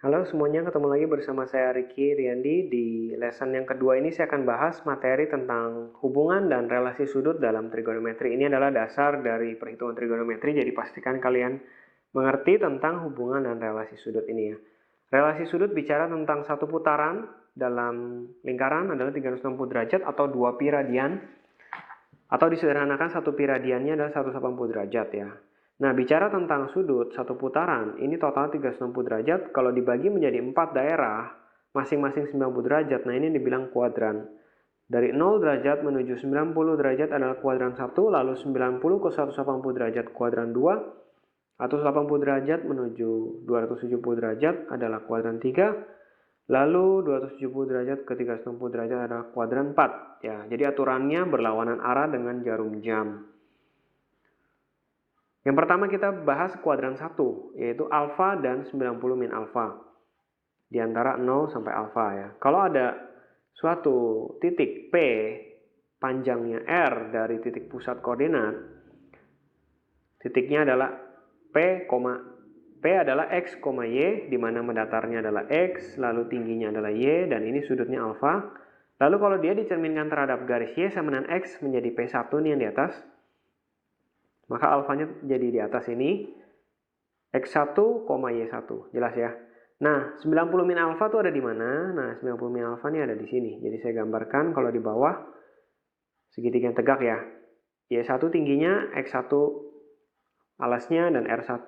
Halo semuanya, ketemu lagi bersama saya Ricky Riyandi. Di lesson yang kedua ini saya akan bahas materi tentang hubungan dan relasi sudut dalam trigonometri. Ini adalah dasar dari perhitungan trigonometri, jadi pastikan kalian mengerti tentang hubungan dan relasi sudut ini ya. Relasi sudut bicara tentang satu putaran dalam lingkaran adalah 360 derajat atau 2 pi radian. Atau disederhanakan satu pi radiannya adalah 180 derajat ya. Nah, bicara tentang sudut satu putaran, ini total 360 derajat. Kalau dibagi menjadi 4 daerah, masing-masing 90 derajat. Nah, ini dibilang kuadran. Dari 0 derajat menuju 90 derajat adalah kuadran 1, lalu 90 ke 180 derajat kuadran 2, atau 180 derajat menuju 270 derajat adalah kuadran 3, lalu 270 derajat ke 360 derajat adalah kuadran 4. Ya, jadi aturannya berlawanan arah dengan jarum jam. Yang pertama kita bahas kuadran 1, yaitu alfa dan 90 min alfa. Di antara 0 sampai alfa ya. Kalau ada suatu titik P, panjangnya R dari titik pusat koordinat, titiknya adalah P adalah X, Y, di mana mendatarnya adalah X, lalu tingginya adalah Y, dan ini sudutnya alfa. Lalu kalau dia dicerminkan terhadap garis Y sama dengan X menjadi P1 nih yang di atas, maka alfanya jadi di atas ini X1, Y1. Jelas ya? Nah, 90 min alfa itu ada di mana? Nah, 90 min alfa ini ada di sini. Jadi saya gambarkan kalau di bawah segitiga yang tegak ya. Y1 tingginya, X1 alasnya, dan R1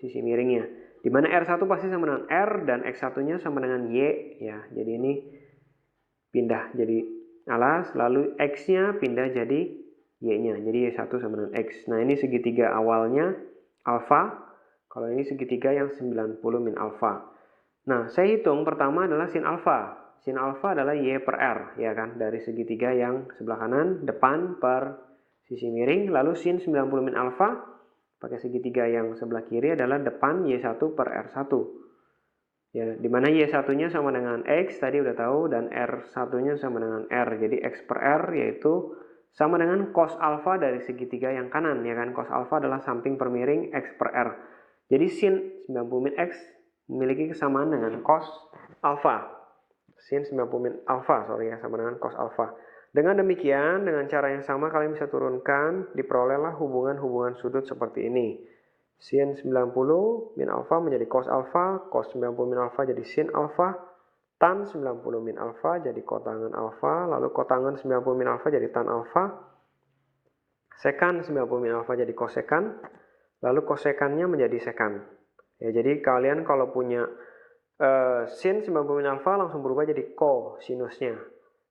sisi miringnya. Di mana R1 pasti sama dengan R dan X1-nya sama dengan Y ya. Jadi ini pindah jadi alas, lalu X-nya pindah jadi Y-nya. Jadi Y1 sama dengan X. Nah, ini segitiga awalnya alfa. Kalau ini segitiga yang 90 min alfa. Nah, saya hitung pertama adalah sin alfa. Sin alfa adalah Y per R, ya kan? Dari segitiga yang sebelah kanan, depan per sisi miring. Lalu sin 90 min alfa, pakai segitiga yang sebelah kiri adalah depan Y1 per R1. Ya, dimana Y1-nya sama dengan X, tadi udah tahu, dan R1-nya sama dengan R. Jadi X per R yaitu sama dengan cos alfa dari segitiga yang kanan, ya kan? Cos alfa adalah samping per miring X per R. Jadi sin 90 min X memiliki kesamaan dengan cos alfa. Sin 90 min alfa, sama dengan cos alfa. Dengan demikian, dengan cara yang sama kalian bisa turunkan, diperolehlah hubungan-hubungan sudut seperti ini. Sin 90 min alfa menjadi cos alfa, cos 90 min alfa jadi sin alfa, tan 90 min alfa jadi kotangan alfa, lalu kotangan 90 min alfa jadi tan alfa, sekan 90 min alfa jadi kosekan, lalu kosekannya menjadi sekan. Ya, jadi kalian kalau punya sin 90 min alfa langsung berubah jadi kosinusnya.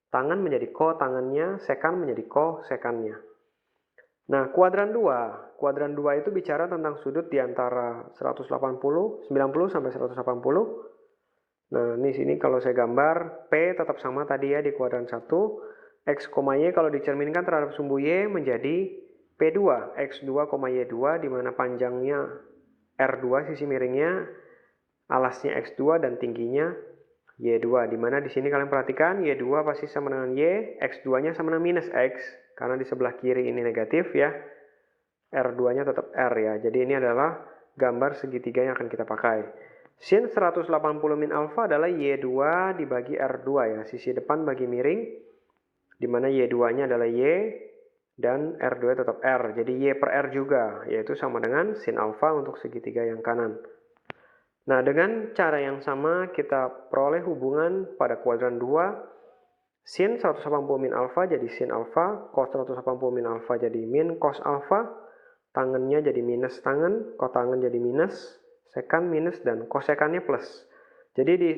Tangan menjadi kotangannya, sekan menjadi kosekannya. Nah, kuadran 2. Kuadran 2 itu bicara tentang sudut di antara 90 sampai 180. Nah, di sini kalau saya gambar, P tetap sama tadi ya di kuadran 1. X, Y kalau dicerminkan terhadap sumbu Y menjadi P2. X2, Y2 di mana panjangnya R2 sisi miringnya, alasnya X2 dan tingginya Y2. Di mana di sini kalian perhatikan Y2 pasti sama dengan Y, X2-nya sama dengan minus X. Karena di sebelah kiri ini negatif ya, R2-nya tetap R ya. Jadi ini adalah gambar segitiga yang akan kita pakai. Sin 180 min alfa adalah Y2 dibagi R2 ya. Sisi depan bagi miring, di mana Y2-nya adalah Y, dan R2 tetap R. Jadi Y per R juga, yaitu sama dengan sin alfa untuk segitiga yang kanan. Nah, dengan cara yang sama kita peroleh hubungan pada kuadran 2. Sin 180 min alfa jadi sin alfa, cos 180 min alfa jadi min cos alfa, tangannya jadi minus tangan, kotangan jadi minus, sekan minus, dan kosekannya plus. Jadi di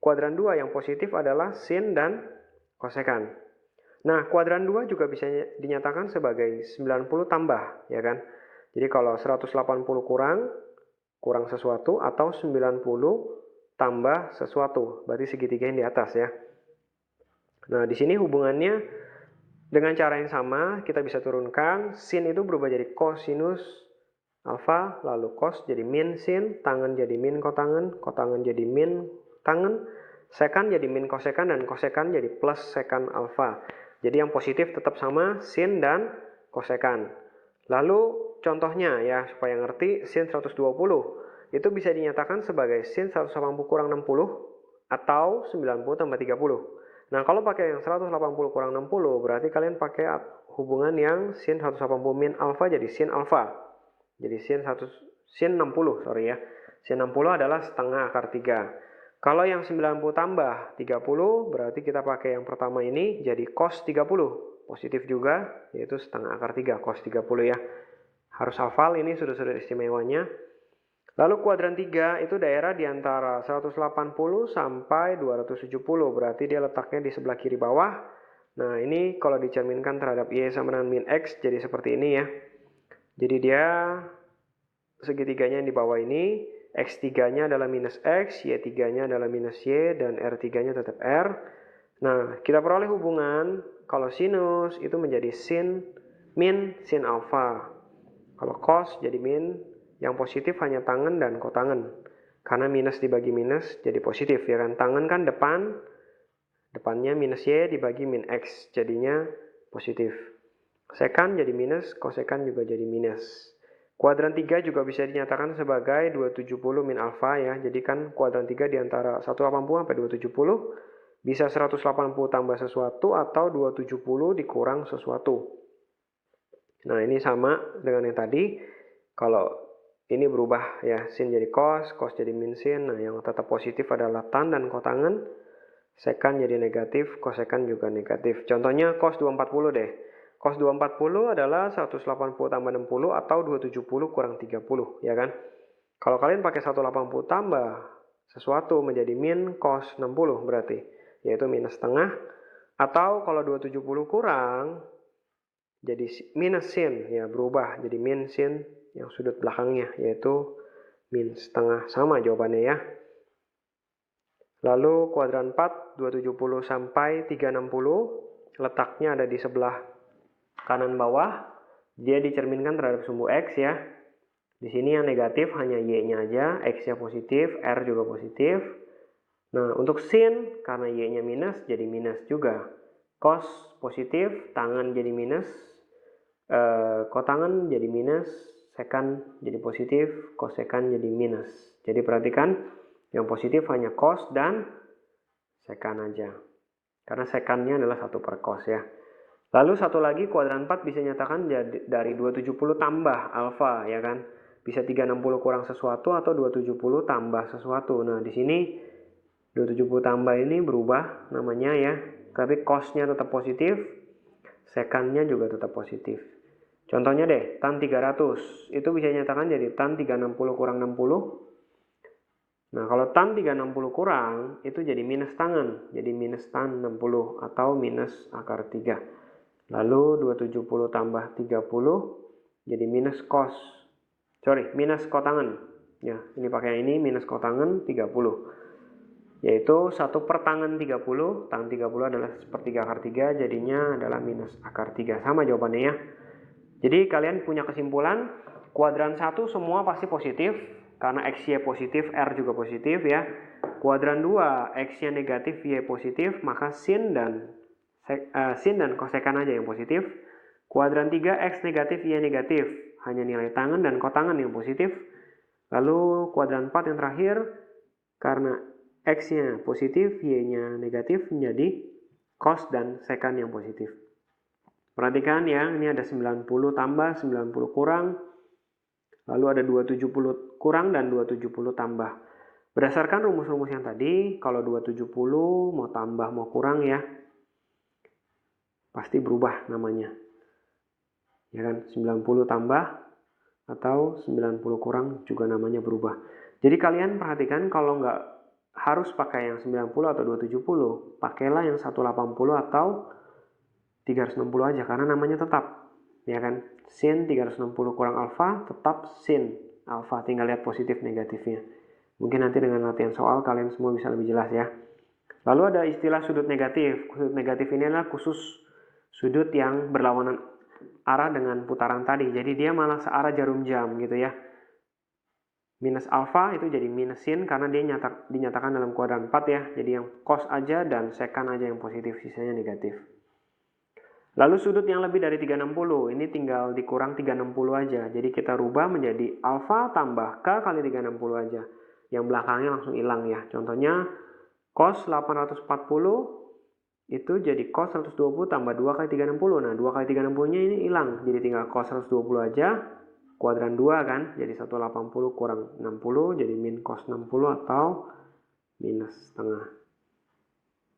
kuadran 2 yang positif adalah sin dan kosekan. Nah, kuadran 2 juga bisa dinyatakan sebagai 90 tambah, ya kan? Jadi kalau 180 kurang sesuatu, atau 90 tambah sesuatu, berarti segitiga yang di atas ya. Nah, di sini hubungannya dengan cara yang sama kita bisa turunkan. Sin itu berubah jadi kosinus alfa, lalu cos jadi min sin, tangan jadi min kotangan, kotangan jadi min tangan, sekan jadi min kosekan, dan kosekan jadi plus sekan alfa. Jadi yang positif tetap sama sin dan kosekan. Lalu contohnya ya supaya ngerti, sin 120. itu bisa dinyatakan sebagai sin 180 kurang 60 atau 90 tambah 30. Nah, kalau pakai yang 180 kurang 60, berarti kalian pakai hubungan yang sin 180 min alfa jadi sin alfa. Jadi sin 60, sorry ya. Sin 60 adalah setengah akar 3. Kalau yang 90 tambah 30, berarti kita pakai yang pertama ini jadi cos 30. Positif juga, yaitu setengah akar 3, cos 30 ya. Harus hafal ini sudut-sudut istimewanya. Lalu kuadran 3 itu daerah di antara 180 sampai 270, berarti dia letaknya di sebelah kiri bawah. Nah, ini kalau dicerminkan terhadap Y sama dengan min X, jadi seperti ini ya. Jadi dia segitiganya yang di bawah ini, X3-nya adalah minus X, Y3-nya adalah minus Y, dan R3-nya tetap R. Nah, kita peroleh hubungan kalau sinus itu menjadi sin min sin alfa. Kalau cos jadi min, yang positif hanya tangen dan kotangen. Karena minus dibagi minus jadi positif ya kan. Tangen kan depannya minus Y dibagi min X, jadinya positif. Sekan jadi minus, kosekan juga jadi minus. Kuadran 3 juga bisa dinyatakan sebagai 270 min alfa ya. Jadi kan kuadran 3 di antara 180 sampai 270 bisa 180 tambah sesuatu atau 270 dikurang sesuatu. Nah, ini sama dengan yang tadi. Kalau ini berubah ya, sin jadi cos, cos jadi min sin. Nah, yang tetap positif adalah tan dan kotangen. Sekan jadi negatif, kosekan juga negatif. Contohnya cos 240 deh. Cos 240 adalah 180 tambah 60 atau 270 kurang 30, ya kan? Kalau kalian pakai 180 tambah sesuatu menjadi min cos 60 berarti, yaitu minus setengah. Atau kalau 270 kurang, jadi minus sin, ya berubah jadi min sin yang sudut belakangnya, yaitu min setengah. Sama jawabannya ya. Lalu kuadran 4, 270 sampai 360, letaknya ada di sebelah kanan bawah. Dia dicerminkan terhadap sumbu X ya. Di sini yang negatif hanya Y-nya aja, X-nya positif, R juga positif. Nah, untuk sin, karena Y-nya minus, jadi minus juga. Cos positif, tangan jadi minus, kotangan jadi minus, sekan jadi positif, kosekan jadi minus. Jadi perhatikan, yang positif hanya cos dan sekan aja. Karena sekannya adalah 1 per cos ya. Lalu satu lagi kuadran 4 bisa nyatakan dari 270 tambah alfa ya kan. Bisa 360 kurang sesuatu atau 270 tambah sesuatu. Nah, di sini 270 tambah ini berubah namanya ya. Tapi cosnya tetap positif, sekannya juga tetap positif. Contohnya deh, tan 300 itu bisa nyatakan jadi tan 360 kurang 60. Nah, kalau tan 360 kurang, itu jadi minus tangan. Jadi minus tan 60 atau minus akar 3. Lalu 270 tambah 30, jadi minus cos. Minus kotangan. Ya, ini pakai ini, minus kotangan 30. Yaitu 1 per tangan 30. Tangan 30 adalah sepertiga akar 3, jadinya adalah minus akar 3. Sama jawabannya ya. Jadi kalian punya kesimpulan, kuadran 1 semua pasti positif. Karena X-Y positif, R juga positif ya. Kuadran 2, X-nya negatif, Y positif, maka sin dan kosekan aja yang positif. Kuadran 3, X negatif, Y negatif, hanya nilai tangan dan kotangan yang positif. Lalu kuadran 4 yang terakhir, karena X-nya positif, Y-nya negatif, menjadi cos dan sekan yang positif. Perhatikan ya, ini ada 90 tambah, 90 kurang, lalu ada 270 kurang dan 270 tambah. Berdasarkan rumus-rumus yang tadi, kalau 270 mau tambah mau kurang ya, pasti berubah namanya. Ya kan, 90 tambah atau 90 kurang juga namanya berubah. Jadi kalian perhatikan kalau nggak harus pakai yang 90 atau 270, pakailah yang 180 atau 360 aja karena namanya tetap. Ya kan, sin 360 kurang alfa tetap sin alfa, tinggal lihat positif negatifnya. Mungkin nanti dengan latihan soal kalian semua bisa lebih jelas ya. Lalu ada istilah sudut negatif. Sudut negatif ini adalah khusus sudut yang berlawanan arah dengan putaran tadi. Jadi dia malah searah jarum jam gitu ya. Minus alfa itu jadi minus sin karena dia dinyatakan dalam kuadran 4 ya. Jadi yang cos aja dan sekan aja yang positif, sisanya negatif. Lalu sudut yang lebih dari 360, ini tinggal dikurang 360 aja. Jadi kita rubah menjadi alfa tambah K kali 360 aja. Yang belakangnya langsung hilang ya. Contohnya cos 840 itu jadi cos 120 tambah 2 kali 360. Nah 2 kali 360-nya ini hilang. Jadi tinggal cos 120 aja. Kuadran 2 kan. Jadi 180 kurang 60 jadi min cos 60 atau minus setengah.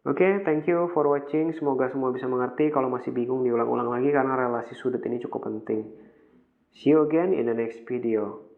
Oke, thank you for watching. Semoga semua bisa mengerti. Kalau masih bingung diulang-ulang lagi karena relasi sudut ini cukup penting. See you again in the next video.